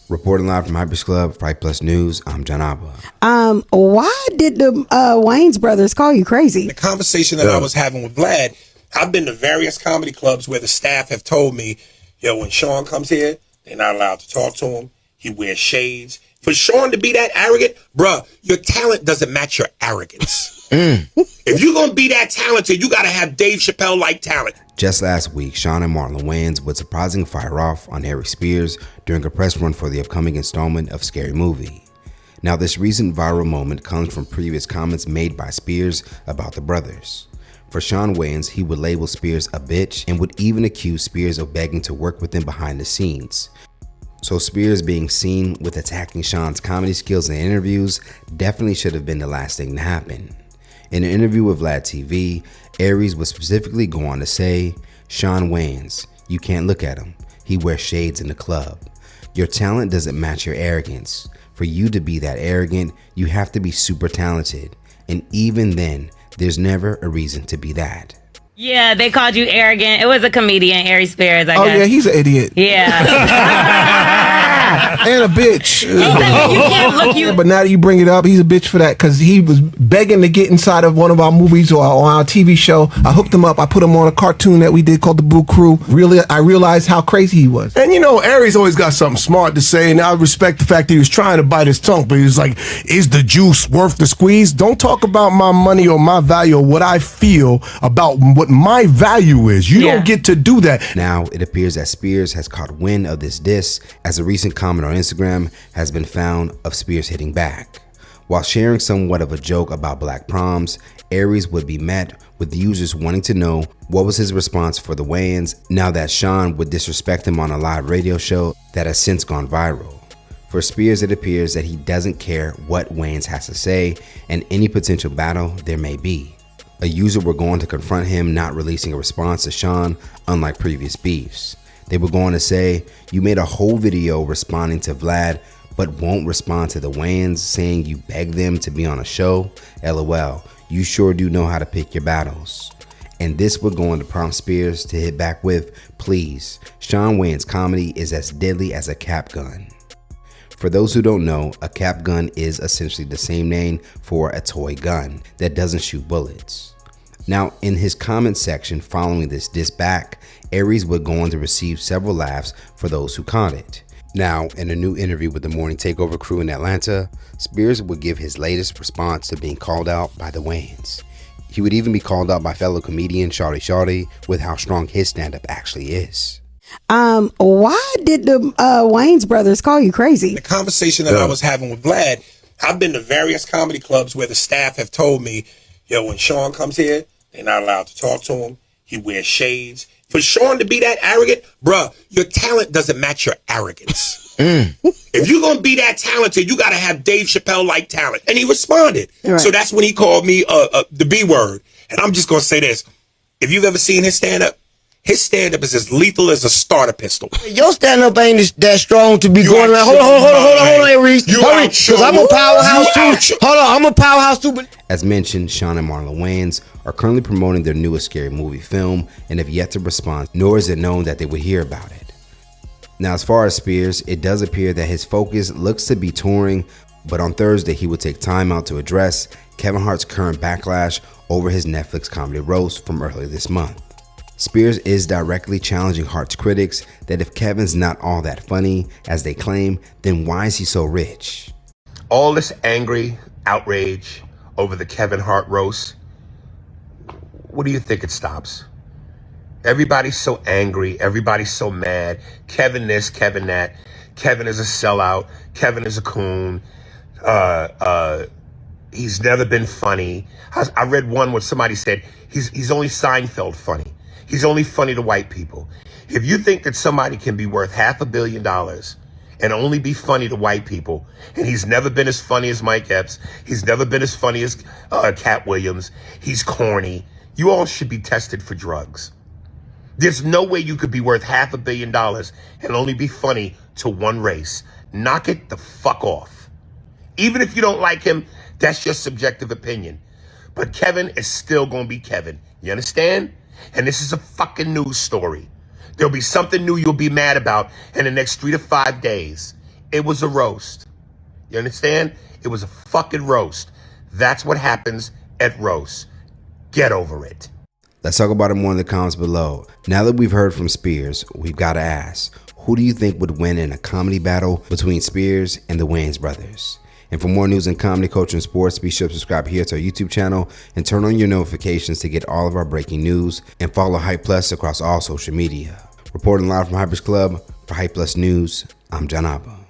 Reporting live from Hypers Club, Fight Plus News, I'm John Abba. Why did the Wayans brothers call you crazy? The conversation that I was having with Vlad, I've been to various comedy clubs where the staff have told me, yo, when Shawn comes here, they're not allowed to talk to him. He wears shades. For Shawn to be that arrogant, bruh, your talent doesn't match your arrogance. If you're going to be that talented, you got to have Dave Chappelle-like talent. Just last week, Shawn and Marlon Wayans would surprisingly fire off on Aries Spears during a press run for the upcoming installment of Scary Movie. Now, this recent viral moment comes from previous comments made by Spears about the brothers. For Shawn Wayans, he would label Spears a bitch and would even accuse Spears of begging to work with him behind the scenes. So Spears being seen with attacking Shawn's comedy skills in interviews definitely should have been the last thing to happen. In an interview with Vlad TV, Aries would specifically go on to say, Shawn Wayans, you can't look at him. He wears shades in the club. Your talent doesn't match your arrogance. For you to be that arrogant, you have to be super talented. And even then, there's never a reason to be that. Yeah, they called you arrogant. It was a comedian, Aries Spears, I guess. Oh, yeah, he's an idiot. Yeah. And a bitch. You can't look you. But now that you bring it up, he's a bitch for that because he was begging to get inside of one of our movies or on our TV show. I hooked him up. I put him on a cartoon that we did called The Boo Crew. Really, I realized how crazy he was. And you know, Aries always got something smart to say, and I respect the fact that he was trying to bite his tongue, but he was like, is the juice worth the squeeze? Don't talk about my money or my value or what I feel about what my value is. You don't get to do that. Now, it appears that Spears has caught wind of this diss as a recent comment on Instagram has been found of Spears hitting back. While sharing somewhat of a joke about black proms, Aries would be met with users wanting to know what was his response for the Wayans now that Shawn would disrespect him on a live radio show that has since gone viral. For Spears, it appears that he doesn't care what Wayans has to say and any potential battle there may be. A user were going to confront him not releasing a response to Shawn, unlike previous beefs. They were going to say, you made a whole video responding to Vlad, but won't respond to the Wayans saying you begged them to be on a show? LOL, you sure do know how to pick your battles. And this would go on to prompt Spears to hit back with, please, Shawn Wayans' comedy is as deadly as a cap gun. For those who don't know, a cap gun is essentially the same name for a toy gun that doesn't shoot bullets. Now, in his comment section following this diss back, Aries would go on to receive several laughs for those who caught it. Now, in a new interview with the Morning Takeover crew in Atlanta, Spears would give his latest response to being called out by the Wayans. He would even be called out by fellow comedian Shawty Shawty with how strong his stand-up actually is. Why did the Wayans brothers call you crazy? The conversation that I was having with Vlad, I've been to various comedy clubs where the staff have told me, yo, when Shawn comes here, they're not allowed to talk to him. He wears shades. For Shawn to be that arrogant, bruh, your talent doesn't match your arrogance. If you're going to be that talented, you got to have Dave Chappelle-like talent. And he responded. Right. So that's when he called me the B word. And I'm just going to say this. If you've ever seen his stand-up is as lethal as a starter pistol. Your stand-up ain't that strong to be going around. Hold on, Aries. Because I'm a powerhouse too. Hold on, I'm a powerhouse too. As mentioned, Shawn and Marlon Wayans are currently promoting their newest Scary Movie film and have yet to respond, nor is it known that they would hear about it. Now, as far as Spears, it does appear that his focus looks to be touring, but on Thursday he would take time out to address Kevin Hart's current backlash over his Netflix comedy roast from earlier this month. Spears is directly challenging Hart's critics that if Kevin's not all that funny as they claim, then why is he so rich? All this angry outrage over the Kevin Hart roast, what do you think it stops? Everybody's so angry. Everybody's so mad. Kevin this, Kevin that. Kevin is a sellout. Kevin is a coon. He's never been funny. I read one where somebody said he's only Seinfeld funny. He's only funny to white people. If you think that somebody can be worth $500 million and only be funny to white people, and he's never been as funny as Mike Epps, he's never been as funny as Cat Williams, he's corny, you all should be tested for drugs. There's no way you could be worth $500 million and only be funny to one race. Knock it the fuck off. Even if you don't like him, that's your subjective opinion. But Kevin is still gonna be Kevin. You understand? And this is a fucking news story. There'll be something new you'll be mad about in the next 3 to 5 days. It was a roast. You understand? It was a fucking roast. That's what happens at roasts. Get over it. Let's talk about it more in the comments below. Now that we've heard from Spears, we've got to ask, who do you think would win in a comedy battle between Spears and the Wayans brothers? And for more news in comedy, culture, and sports, be sure to subscribe here to our YouTube channel and turn on your notifications to get all of our breaking news, and follow Hype Plus across all social media. Reporting live from Hypers Club for Hype Plus News, I'm John Abba.